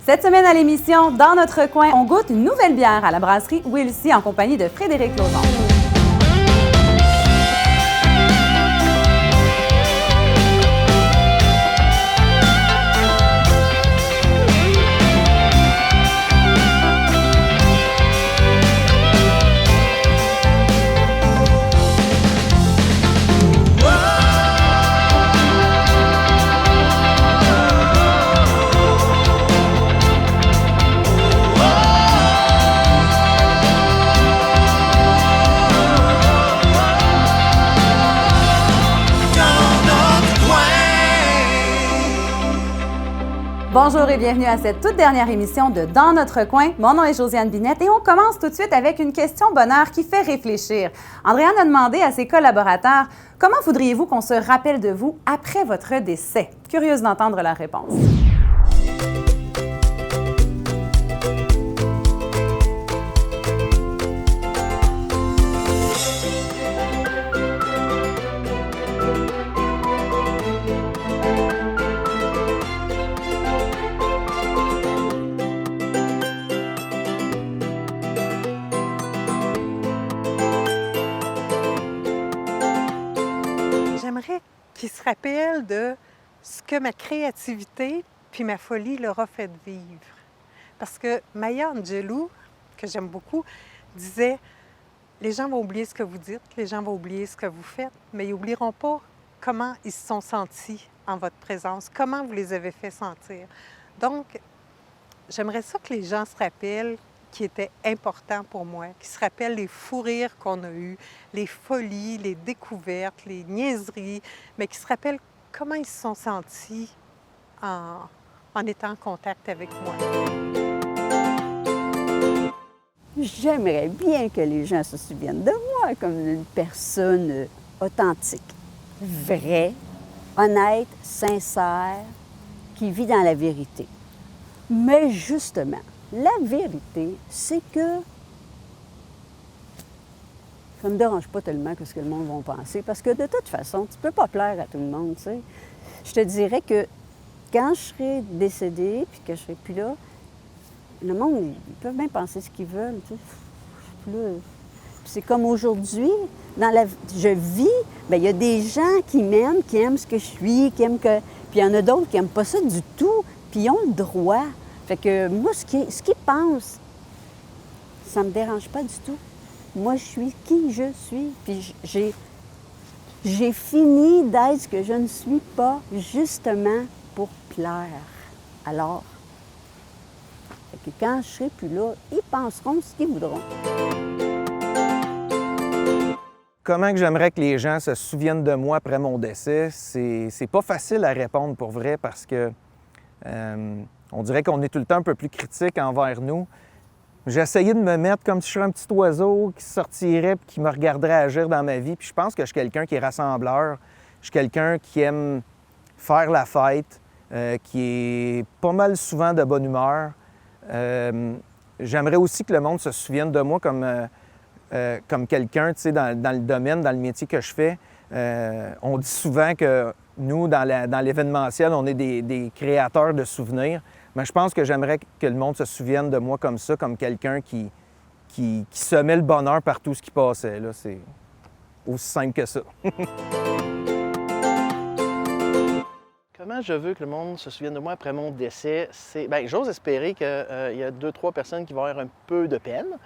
Cette semaine à l'émission, dans notre coin, on goûte une nouvelle bière à la brasserie Wilsey en compagnie de Frédéric Lauzon. Bonjour et bienvenue à cette toute dernière émission de Dans notre coin. Mon nom est Josiane Binette et on commence tout de suite avec une question bonheur qui fait réfléchir. Andréane a demandé à ses collaborateurs « Comment voudriez-vous qu'on se rappelle de vous après votre décès? » Curieuse d'entendre la réponse. J'aimerais qu'ils se rappellent de ce que ma créativité puis ma folie leur a fait vivre. Parce que Maya Angelou, que j'aime beaucoup, disait « Les gens vont oublier ce que vous dites, les gens vont oublier ce que vous faites, mais ils n'oublieront pas comment ils se sont sentis en votre présence, comment vous les avez fait sentir. » Donc, j'aimerais ça que les gens se rappellent qui était important pour moi, qui se rappellent les fous rires qu'on a eus, les folies, les découvertes, les niaiseries, mais qui se rappellent comment ils se sont sentis en étant en contact avec moi. J'aimerais bien que les gens se souviennent de moi comme une personne authentique, vraie, honnête, sincère, qui vit dans la vérité. Mais justement, la vérité, c'est que ça ne me dérange pas tellement ce que le monde va penser, parce que de toute façon, tu ne peux pas plaire à tout le monde, tu sais. Je te dirais que quand je serai décédée, puis que je ne serai plus là, le monde, ils peuvent bien penser ce qu'ils veulent, tu sais. C'est comme aujourd'hui, je vis, bien, il y a des gens qui m'aiment, qui aiment ce que je suis, qui aiment que... Puis il y en a d'autres qui n'aiment pas ça du tout, puis ils ont le droit. Fait que moi, ce qu'ils pensent, ça ne me dérange pas du tout. Moi, je suis qui je suis. Puis j'ai fini d'être ce que je ne suis pas, justement pour plaire. Alors, fait que quand je ne serai plus là, ils penseront ce qu'ils voudront. Comment que j'aimerais que les gens se souviennent de moi après mon décès? C'est pas facile à répondre pour vrai parce que... on dirait qu'on est tout le temps un peu plus critique envers nous. J'ai essayé de me mettre comme si je serais un petit oiseau qui sortirait et qui me regarderait agir dans ma vie. Puis je pense que je suis quelqu'un qui est rassembleur. Je suis quelqu'un qui aime faire la fête, qui est pas mal souvent de bonne humeur. J'aimerais aussi que le monde se souvienne de moi comme quelqu'un, tu sais, dans le domaine, dans le métier que je fais. On dit souvent que nous, dans l'événementiel, on est des créateurs de souvenirs. Mais je pense que j'aimerais que le monde se souvienne de moi comme ça, comme quelqu'un qui semait le bonheur par tout ce qui passait. Là. C'est aussi simple que ça. Comment je veux que le monde se souvienne de moi après mon décès? J'ose espérer qu'il y a 2-3 personnes qui vont avoir un peu de peine,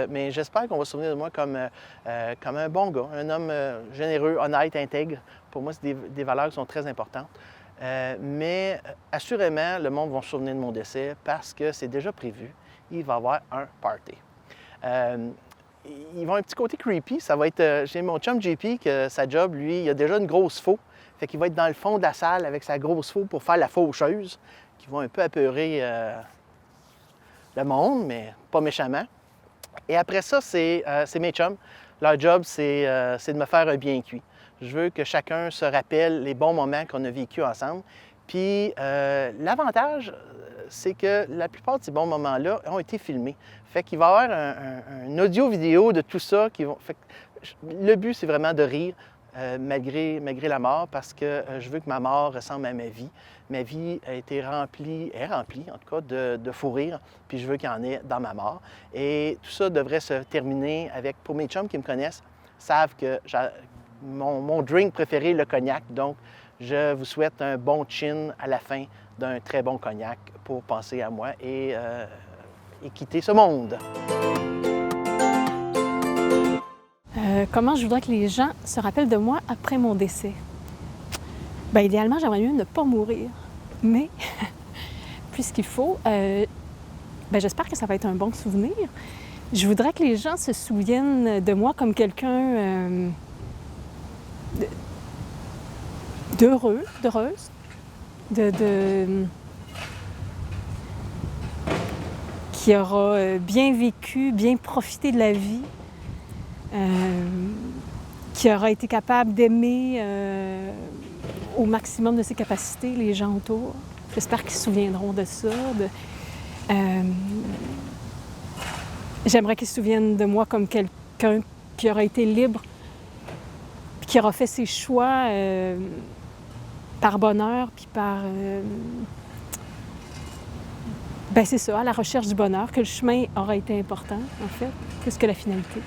mais j'espère qu'on va se souvenir de moi comme un bon gars, un homme généreux, honnête, intègre. Pour moi, c'est des valeurs qui sont très importantes. Mais assurément, le monde va se souvenir de mon décès parce que c'est déjà prévu. Il va y avoir un party. Il va avoir un petit côté creepy. Ça va être, j'ai mon chum JP, que sa job, lui, il a déjà une grosse faux. Fait qu'il va être dans le fond de la salle avec sa grosse faux pour faire la faucheuse, qui va un peu apeurer le monde, mais pas méchamment. Et après ça, c'est mes chums. Leur job, c'est de me faire un bien cuit. Je veux que chacun se rappelle les bons moments qu'on a vécus ensemble. Puis l'avantage, c'est que la plupart de ces bons moments-là ont été filmés. Fait qu'il va y avoir un audio-vidéo de tout ça. Le but, c'est vraiment de rire, malgré la mort, parce que je veux que ma mort ressemble à ma vie. Ma vie a été est remplie en tout cas, de fou rire, puis je veux qu'il y en ait dans ma mort. Et tout ça devrait se terminer avec, pour mes chums qui me connaissent, savent que mon drink préféré est le cognac, donc je vous souhaite un bon chin à la fin d'un très bon cognac pour penser à moi et quitter ce monde. Comment je voudrais que les gens se rappellent de moi après mon décès? Bien, idéalement, j'aimerais mieux ne pas mourir. Mais, puisqu'il faut, j'espère que ça va être un bon souvenir. Je voudrais que les gens se souviennent de moi comme quelqu'un d'heureuse, qui aura bien vécu, bien profité de la vie, qui aura été capable d'aimer au maximum de ses capacités les gens autour. J'espère qu'ils se souviendront de ça. J'aimerais qu'ils se souviennent de moi comme quelqu'un qui aura été libre, puis qui aura fait ses choix par bonheur, puis par... c'est ça, à la recherche du bonheur, que le chemin aura été important, en fait, plus que la finalité.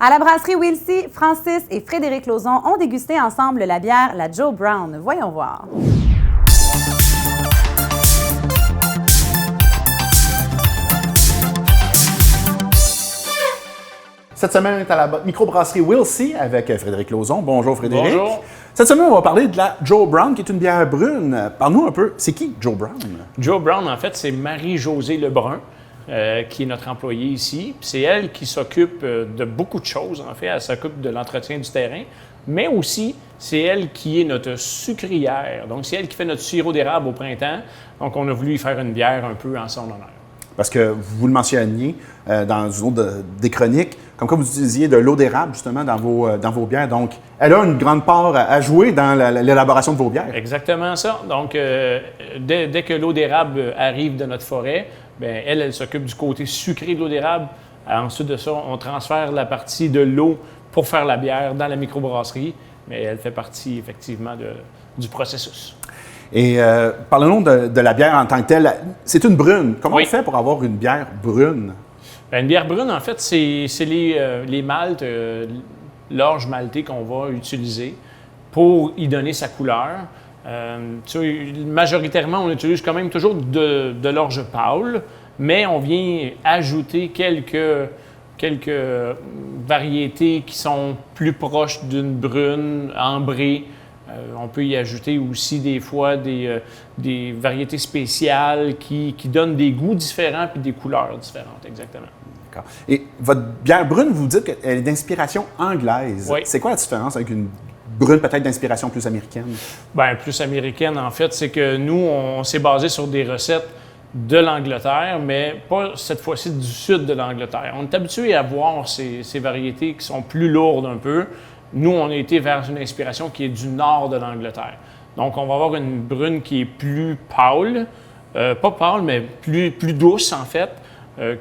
À la brasserie Wilsey, Francis et Frédéric Lauzon ont dégusté ensemble la bière, la Joe Brown. Voyons voir. Cette semaine, on est à la microbrasserie Wilsey avec Frédéric Lauzon. Bonjour Frédéric. Bonjour. Cette semaine, on va parler de la Joe Brown, qui est une bière brune. Parle-nous un peu, c'est qui Joe Brown? Joe Brown, en fait, c'est Marie-Josée Lebrun, qui est notre employée ici. C'est elle qui s'occupe de beaucoup de choses, en fait. Elle s'occupe de l'entretien du terrain, mais aussi, c'est elle qui est notre sucrière. Donc, c'est elle qui fait notre sirop d'érable au printemps. Donc, on a voulu y faire une bière un peu en son honneur. Parce que vous le mentionniez dans une autre des chroniques, comme quoi vous utilisiez de l'eau d'érable, justement, dans vos bières. Donc, elle a une grande part à jouer dans l'élaboration de vos bières. Exactement ça. Donc, dès que l'eau d'érable arrive de notre forêt, bien, elle s'occupe du côté sucré de l'eau d'érable. Ensuite de ça, on transfère la partie de l'eau pour faire la bière dans la microbrasserie, mais elle fait partie, effectivement, du processus. Et parlons de la bière en tant que telle. C'est une brune. Comment Oui. on fait pour avoir une bière brune? Bien, une bière brune, en fait, c'est les maltes, l'orge maltée qu'on va utiliser pour y donner sa couleur. Majoritairement, on utilise quand même toujours de l'orge pâle, mais on vient ajouter quelques variétés qui sont plus proches d'une brune, ambrée. On peut y ajouter aussi des fois des variétés spéciales qui donnent des goûts différents puis des couleurs différentes, exactement. D'accord. Et votre bière brune, vous dites qu'elle est d'inspiration anglaise. Oui. C'est quoi la différence avec une brune peut-être d'inspiration plus américaine? Bien, plus américaine, en fait, c'est que nous, on s'est basé sur des recettes de l'Angleterre, mais pas cette fois-ci du sud de l'Angleterre. On est habitué à voir ces variétés qui sont plus lourdes un peu. Nous, on a été vers une inspiration qui est du nord de l'Angleterre. Donc, on va avoir une brune qui est plus pâle, pas pâle, mais plus douce, en fait,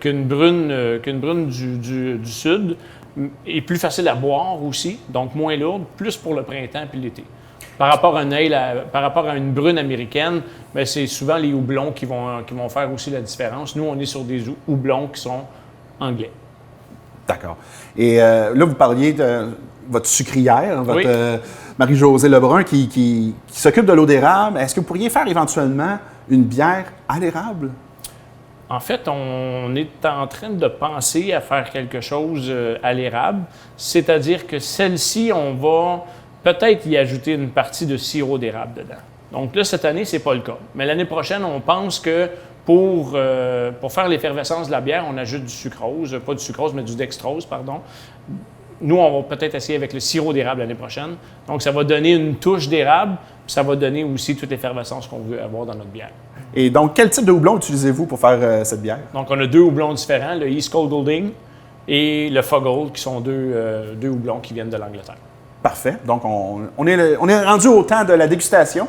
qu'une brune du sud, et plus facile à boire aussi, donc moins lourde, plus pour le printemps puis l'été. Par rapport à une brune américaine, bien, c'est souvent les houblons qui vont faire aussi la différence. Nous, on est sur des houblons qui sont anglais. D'accord. Et là, vous parliez de votre sucrière, votre Oui. Marie-Josée Lebrun qui s'occupe de l'eau d'érable. Est-ce que vous pourriez faire éventuellement une bière à l'érable? En fait, on est en train de penser à faire quelque chose à l'érable, c'est-à-dire que celle-ci, on va peut-être y ajouter une partie de sirop d'érable dedans. Donc là, cette année, c'est pas le cas. Mais l'année prochaine, on pense que pour faire l'effervescence de la bière, on ajoute du sucrose, pas du sucrose, mais du dextrose, pardon. Nous, on va peut-être essayer avec le sirop d'érable l'année prochaine. Donc, ça va donner une touche d'érable, puis ça va donner aussi toute l'effervescence qu'on veut avoir dans notre bière. Et donc, quel type de houblon utilisez-vous pour faire cette bière? Donc, on a deux houblons différents, le East Coast Golding et le Fuggold, qui sont deux houblons qui viennent de l'Angleterre. Parfait. Donc, on est rendu au temps de la dégustation.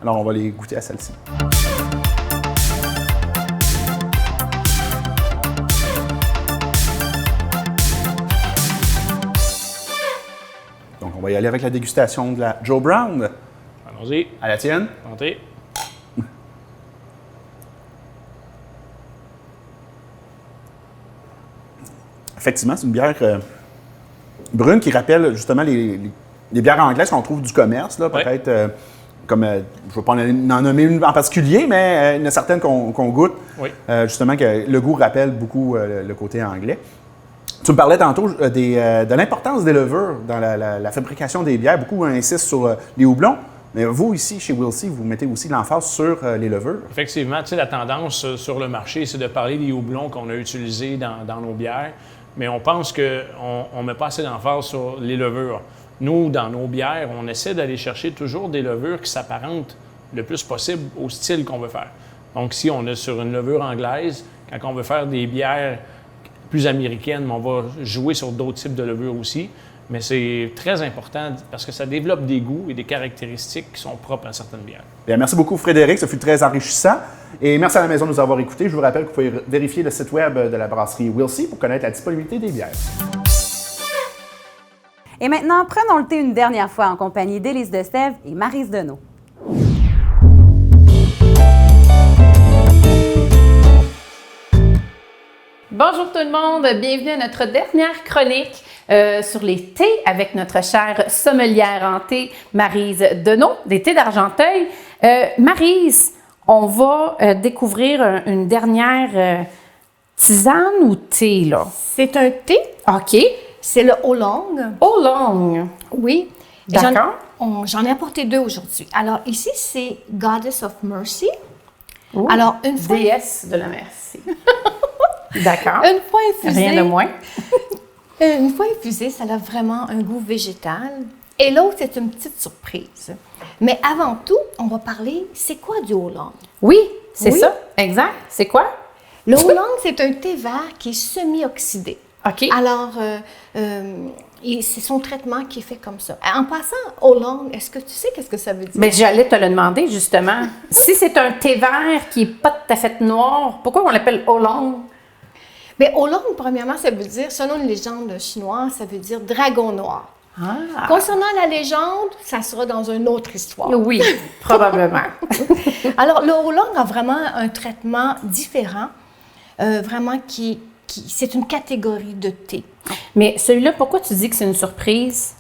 Alors, on va les goûter à celle-ci. va y aller avec la dégustation de la Joe Brown. Allons-y. À la tienne. Santé. Effectivement, c'est une bière brune qui rappelle justement les bières anglaises qu'on trouve du commerce, là, peut-être comme, je ne vais pas en nommer une en particulier, mais il y en a certaines qu'on goûte, justement, que le goût rappelle beaucoup le côté anglais. Tu me parlais tantôt de l'importance des levures dans la fabrication des bières. Beaucoup insistent sur les houblons. Mais vous, ici, chez Will.C, vous mettez aussi l'emphase sur les levures. Effectivement, tu sais, la tendance sur le marché, c'est de parler des houblons qu'on a utilisés dans nos bières. Mais on pense qu'on ne met pas assez d'emphase sur les levures. Nous, dans nos bières, on essaie d'aller chercher toujours des levures qui s'apparentent le plus possible au style qu'on veut faire. Donc, si on est sur une levure anglaise, quand on veut faire des bières plus américaines, on va jouer sur d'autres types de levures aussi. Mais c'est très important parce que ça développe des goûts et des caractéristiques qui sont propres à certaines bières. Bien, merci beaucoup, Frédéric. Ça fut très enrichissant. Et merci à la maison de nous avoir écoutés. Je vous rappelle que vous pouvez vérifier le site web de la brasserie Will.C pour connaître la disponibilité des bières. Et maintenant, prenons le thé une dernière fois en compagnie d'Élise Destève et Maryse Deneau. Bonjour tout le monde, bienvenue à notre dernière chronique sur les thés avec notre chère sommelière en thé, Maryse Deneau, des thés d'Argenteuil. Maryse, on va découvrir une dernière tisane ou thé, là? C'est un thé. OK. C'est le Oolong. Oolong. Oui. D'accord. J'en ai apporté 2 aujourd'hui. Alors ici, c'est Goddess of Mercy. Ouh, alors, une fois... déesse de la merci. D'accord. Une fois infusé... Rien de moins. Une fois infusé, ça a vraiment un goût végétal. Et l'autre, c'est une petite surprise. Mais avant tout, on va parler, c'est quoi du Oolong? Oui, c'est ça. Exact. C'est quoi? Le Oolong, c'est un thé vert qui est semi-oxydé. OK. Alors, c'est son traitement qui est fait comme ça. En passant, Oolong, est-ce que tu sais qu'est-ce que ça veut dire? Mais j'allais te le demander, justement. Si c'est un thé vert qui n'est pas tout à fait noir, pourquoi on l'appelle Oolong? Mais Oolong, premièrement, ça veut dire, selon une légende chinoise, ça veut dire dragon noir. Ah. Concernant la légende, ça sera dans une autre histoire. Oui, probablement. Alors, le Oolong a vraiment un traitement différent, vraiment c'est une catégorie de thé. Mais celui-là, pourquoi tu dis que c'est une surprise?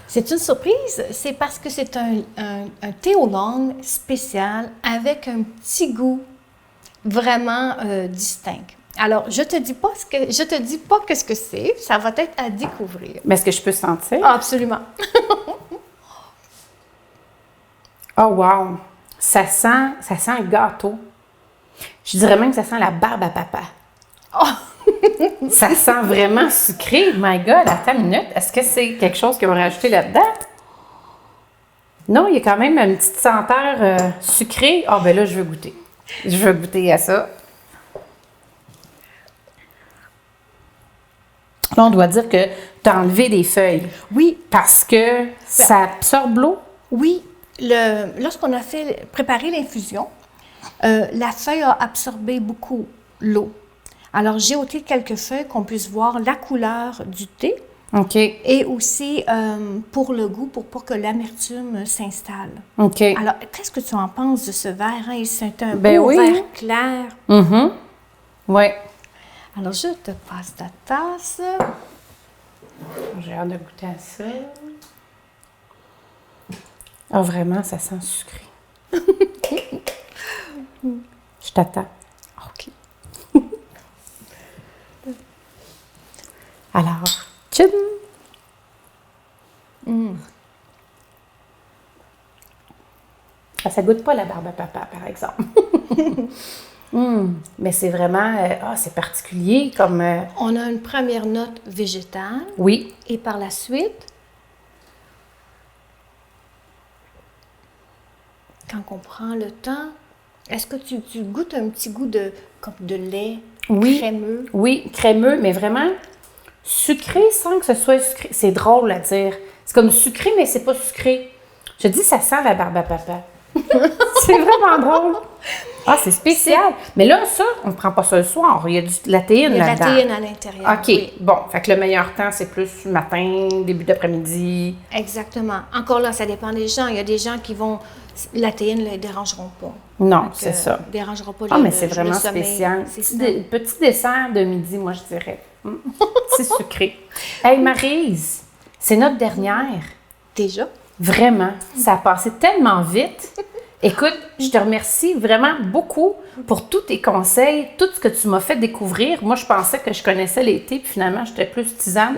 C'est une surprise, c'est parce que c'est un thé Oolong spécial avec un petit goût vraiment distinct. Alors, je te dis pas qu'est-ce que c'est, ça va être à découvrir. Mais est-ce que je peux sentir? Absolument. Oh wow! Ça sent un gâteau. Je dirais même que ça sent la barbe à papa. Oh. Ça sent vraiment sucré. My God, attends une minute. Est-ce que c'est quelque chose qu'on va rajouter là-dedans? Non, il y a quand même une petite senteur sucrée. Ah, ben là, je veux goûter. Je veux goûter à ça. Là, on doit dire que tu as enlevé des feuilles. Oui. Parce que ça absorbe l'eau? Oui. Lorsqu'on a préparé l'infusion, la feuille a absorbé beaucoup l'eau. Alors, j'ai ôté quelques feuilles qu'on puisse voir la couleur du thé. OK. Et aussi pour le goût, pour pas que l'amertume s'installe. OK. Alors, qu'est-ce que tu en penses de ce verre? Hein? C'est un beau vert clair. Mm-hmm. Oui. Alors, je te passe ta tasse. J'ai hâte de goûter à ça. Ah, vraiment, ça sent sucré. Je t'attends. OK. Alors, tchim! Ça goûte pas la barbe à papa, par exemple. Mais c'est vraiment... c'est particulier comme... On a une première note végétale. Oui. Et par la suite, quand on prend le temps, est-ce que tu goûtes un petit goût comme de lait crémeux? Oui, crémeux, mais vraiment sucré sans que ce soit sucré. C'est drôle à dire. C'est comme sucré, mais c'est pas sucré. Je dis, ça sent la barbe à papa. C'est vraiment drôle. Ah, c'est spécial. Mais là, ça, on ne prend pas ça le soir. Il y a de la théine Il y a de la là-dedans. théine à l'intérieur. OK. oui. Bon, fait que le meilleur temps, c'est plus le matin, début d'après-midi. Exactement. Encore là, ça dépend des gens. Il y a des gens qui vont... La théine ne les dérangeront pas. Non, Donc, c'est ça. ne dérangera pas Ah, mais le c'est vraiment sommeil. spécial. C'est Petit, ça. petit dessert de midi, moi, je dirais. C'est sucré. Hey, Maryse, c'est notre dernière. Déjà? Vraiment. Ça a passé tellement vite. Écoute, je te remercie vraiment beaucoup pour tous tes conseils, tout ce que tu m'as fait découvrir. Moi, je pensais que je connaissais l'été, puis finalement, j'étais plus tisane.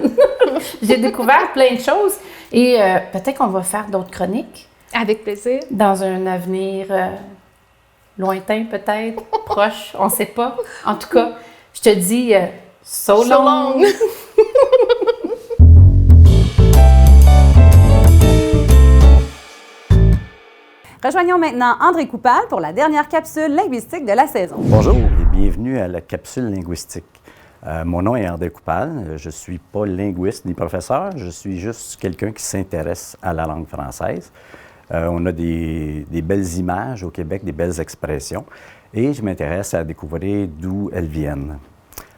J'ai découvert plein de choses. Et peut-être qu'on va faire d'autres chroniques. Avec plaisir. Dans un avenir lointain, peut-être, proche, on ne sait pas. En tout cas, je te dis so long. Rejoignons maintenant André Coupal pour la dernière capsule linguistique de la saison. Bonjour et bienvenue à la capsule linguistique. Mon nom est André Coupal. Je ne suis pas linguiste ni professeur. Je suis juste quelqu'un qui s'intéresse à la langue française. On a des belles images au Québec, des belles expressions. Et je m'intéresse à découvrir d'où elles viennent.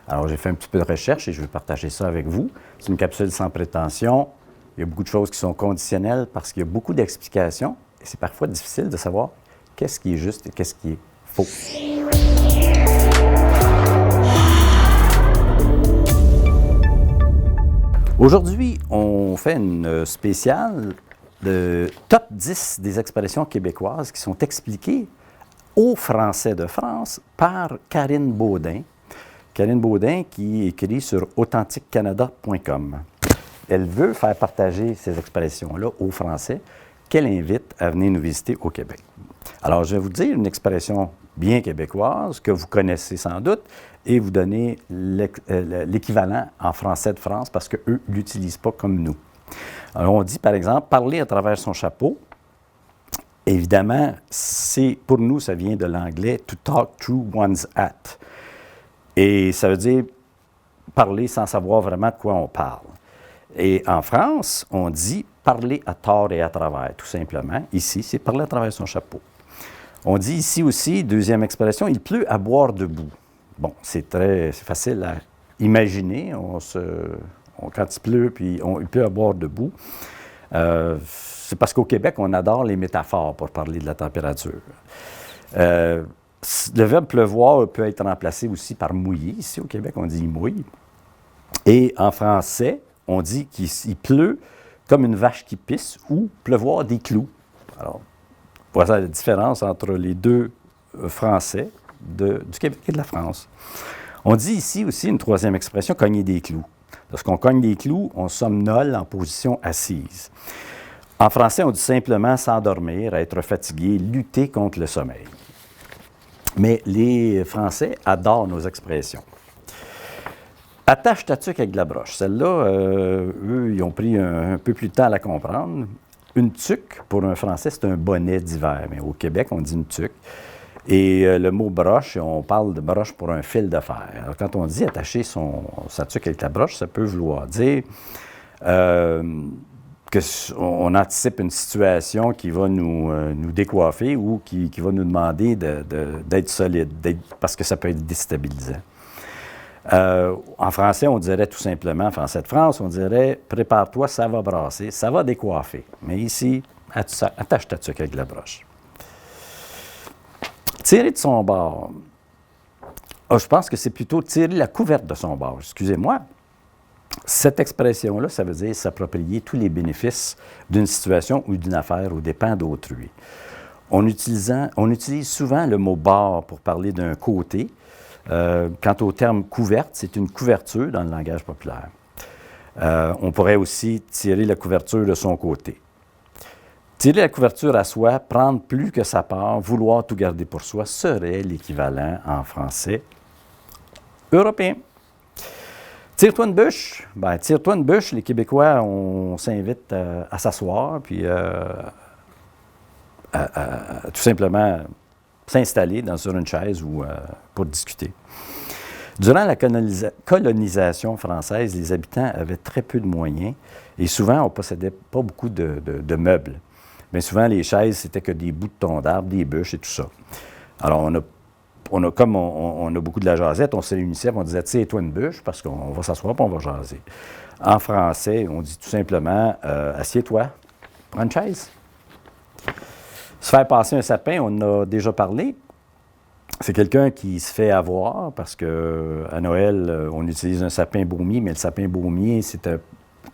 Alors, j'ai fait un petit peu de recherche et je vais partager ça avec vous. C'est une capsule sans prétention. Il y a beaucoup de choses qui sont conditionnelles parce qu'il y a beaucoup d'explications. Et c'est parfois difficile de savoir qu'est-ce qui est juste et qu'est-ce qui est faux. Aujourd'hui, on fait une spéciale de top 10 des expressions québécoises qui sont expliquées aux Français de France par Karine Baudin. Karine Baudin qui écrit sur authentiquecanada.com. Elle veut faire partager ces expressions-là aux Français qu'elle invite à venir nous visiter au Québec. Alors, je vais vous dire une expression bien québécoise que vous connaissez sans doute et vous donner l'équivalent en français de France parce qu'eux ne l'utilisent pas comme nous. Alors, on dit, par exemple, « parler à travers son chapeau ». Évidemment, pour nous, ça vient de l'anglais « to talk through one's hat ». Et ça veut dire parler sans savoir vraiment de quoi on parle. Et en France, on dit « parler à tort et à travers », tout simplement. Ici, c'est « parler à travers son chapeau ». On dit ici aussi, deuxième expression, « il pleut à boire debout ». Bon, c'est facile à imaginer. Quand il pleut, puis il pleut à boire debout. C'est parce qu'au Québec, on adore les métaphores pour parler de la température. Le verbe pleuvoir peut être remplacé aussi par mouiller. Ici, au Québec, on dit « il mouille ». Et en français, on dit qu'il pleut comme une vache qui pisse ou pleuvoir des clous. Alors, voilà la différence entre les deux français du Québec et de la France. On dit ici aussi une troisième expression, cogner des clous. Lorsqu'on cogne des clous, on somnole en position assise. En français, on dit simplement s'endormir, être fatigué, lutter contre le sommeil. Mais les Français adorent nos expressions. Attache ta tuque avec de la broche. Celle-là, eux, ils ont pris un peu plus de temps à la comprendre. Une tuque, pour un Français, c'est un bonnet d'hiver. Mais au Québec, on dit une tuque. Et le mot broche, on parle de broche pour un fil de fer. Alors, quand on dit attacher sa tuque avec la broche, ça peut vouloir dire qu'on anticipe une situation qui va nous décoiffer ou qui va nous demander d'être solide, parce que ça peut être déstabilisant. En français, on dirait tout simplement, en français de France, on dirait « prépare-toi, ça va brasser, ça va décoiffer ». Mais ici, attache ta tuque avec la broche. Tirer de son bord. Je pense que c'est plutôt tirer la couverte de son bord. Excusez-moi. Cette expression-là, ça veut dire s'approprier tous les bénéfices d'une situation ou d'une affaire aux dépens d'autrui. On utilise souvent le mot « bord » pour parler d'un côté. Quant au terme « couverte », c'est une couverture dans le langage populaire. On pourrait aussi tirer la couverture de son côté. Tirer la couverture à soi, prendre plus que sa part, vouloir tout garder pour soi, serait l'équivalent en français européen. Tire-toi une bûche. Bien, tire-toi une bûche, les Québécois, on s'invite à s'asseoir, puis tout simplement s'installer sur une chaise ou pour discuter. Durant la colonisation française, les habitants avaient très peu de moyens et souvent, on ne possédait pas beaucoup de meubles. bien souvent, les chaises, c'était que des bouts de troncs d'arbres, des bûches et tout ça. Alors, comme on a beaucoup de la jasette, on se réunissait, on disait, tiens-toi une bûche, parce qu'on va s'asseoir et on va jaser. En français, on dit tout simplement, assieds-toi, prends une chaise. Se faire passer un sapin, on en a déjà parlé. C'est quelqu'un qui se fait avoir parce qu'à Noël, on utilise un sapin baumier, mais le sapin baumier, c'était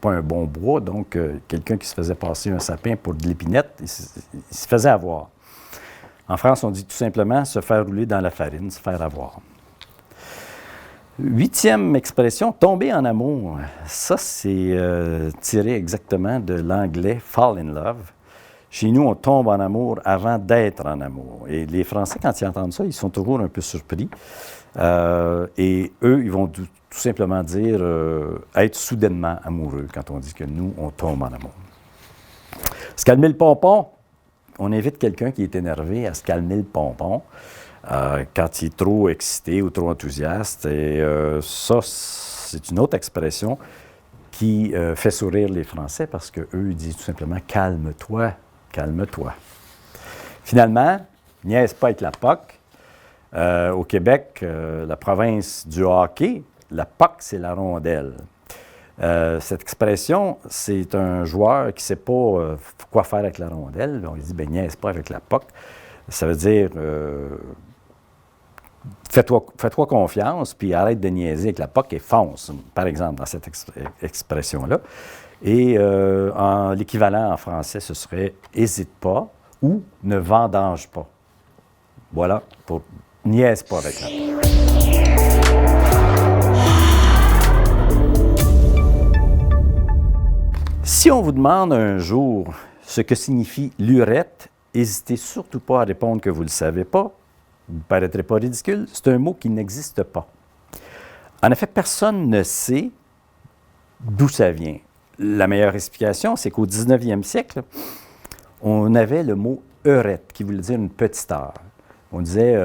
pas un bon bois. Donc, quelqu'un qui se faisait passer un sapin pour de l'épinette, il se faisait avoir. En France, on dit tout simplement se faire rouler dans la farine, se faire avoir. 8e expression, tomber en amour. Ça, c'est tiré exactement de l'anglais fall in love. Chez nous, on tombe en amour avant d'être en amour. Et les Français, quand ils entendent ça, ils sont toujours un peu surpris. Et eux, ils vont tout simplement dire être soudainement amoureux quand on dit que nous, on tombe en amour. Se calmer le pompon. On invite quelqu'un qui est énervé à se calmer le pompon quand il est trop excité ou trop enthousiaste. Et ça, c'est une autre expression qui fait sourire les Français parce qu'eux, ils disent tout simplement « calme-toi ». Calme-toi. Finalement, niaise pas avec la POC. Au Québec, la province du hockey, la POC, c'est la rondelle. Cette expression, c'est un joueur qui ne sait pas quoi faire avec la rondelle. On lui dit, bien, niaise pas avec la POC. Ça veut dire, fais-toi confiance, puis arrête de niaiser avec la POC et fonce, par exemple, dans cette expression-là. Et l'équivalent en français, ce serait « hésite pas » ou « ne vendange pas ». Voilà, pour « niaise pas avec la POC ». Si on vous demande un jour ce que signifie lurette, n'hésitez surtout pas à répondre que vous ne le savez pas. Vous ne paraîtrez pas ridicule. C'est un mot qui n'existe pas. En effet, personne ne sait d'où ça vient. La meilleure explication, c'est qu'au 19e siècle, on avait le mot « heurette » qui voulait dire une petite heure. On disait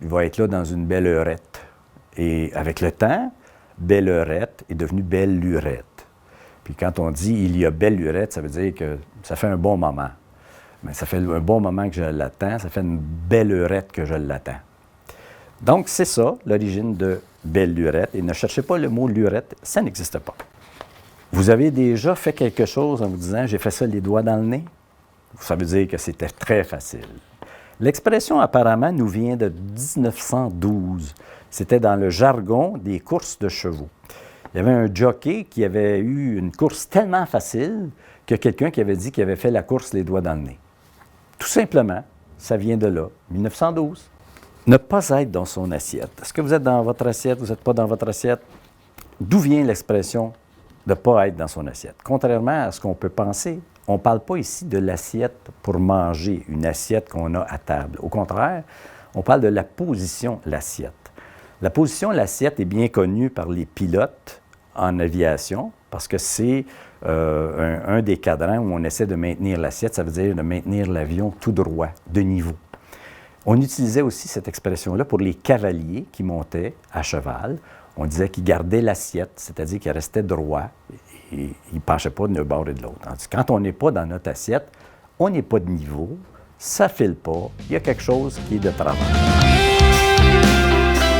il va être là dans une belle heurette. Et avec le temps, belle heurette est devenue belle lurette. Puis quand on dit « il y a belle lurette », ça veut dire que ça fait un bon moment. Mais ça fait un bon moment que je l'attends, ça fait une belle heurette que je l'attends. Donc, c'est ça, l'origine de belle lurette. Et ne cherchez pas le mot lurette, ça n'existe pas. Vous avez déjà fait quelque chose en vous disant « j'ai fait ça les doigts dans le nez ». Ça veut dire que c'était très facile. L'expression apparemment nous vient de 1912. C'était dans le jargon des courses de chevaux. Il y avait un jockey qui avait eu une course tellement facile que quelqu'un qui avait dit qu'il avait fait la course les doigts dans le nez. Tout simplement, ça vient de là, 1912. Ne pas être dans son assiette. Est-ce que vous êtes dans votre assiette, vous n'êtes pas dans votre assiette? D'où vient l'expression de ne pas être dans son assiette? Contrairement à ce qu'on peut penser, on ne parle pas ici de l'assiette pour manger, une assiette qu'on a à table. Au contraire, on parle de la position l'assiette. La position l'assiette est bien connue par les pilotes en aviation parce que c'est un des cadrans où on essaie de maintenir l'assiette, ça veut dire de maintenir l'avion tout droit, de niveau. On utilisait aussi cette expression-là pour les cavaliers qui montaient à cheval. On disait qu'ils gardaient l'assiette, c'est-à-dire qu'ils restaient droits et ils ne penchaient pas d'un bord et de l'autre. Quand on n'est pas dans notre assiette, on n'est pas de niveau, ça ne file pas, il y a quelque chose qui est de travers.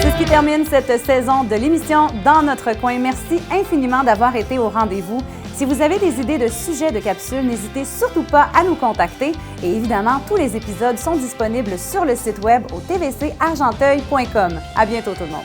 C'est ce qui termine cette saison de l'émission Dans notre coin. Merci infiniment d'avoir été au rendez-vous. Si vous avez des idées de sujets de capsules, n'hésitez surtout pas à nous contacter. Et évidemment, tous les épisodes sont disponibles sur le site web au tvcargenteuil.com. À bientôt tout le monde.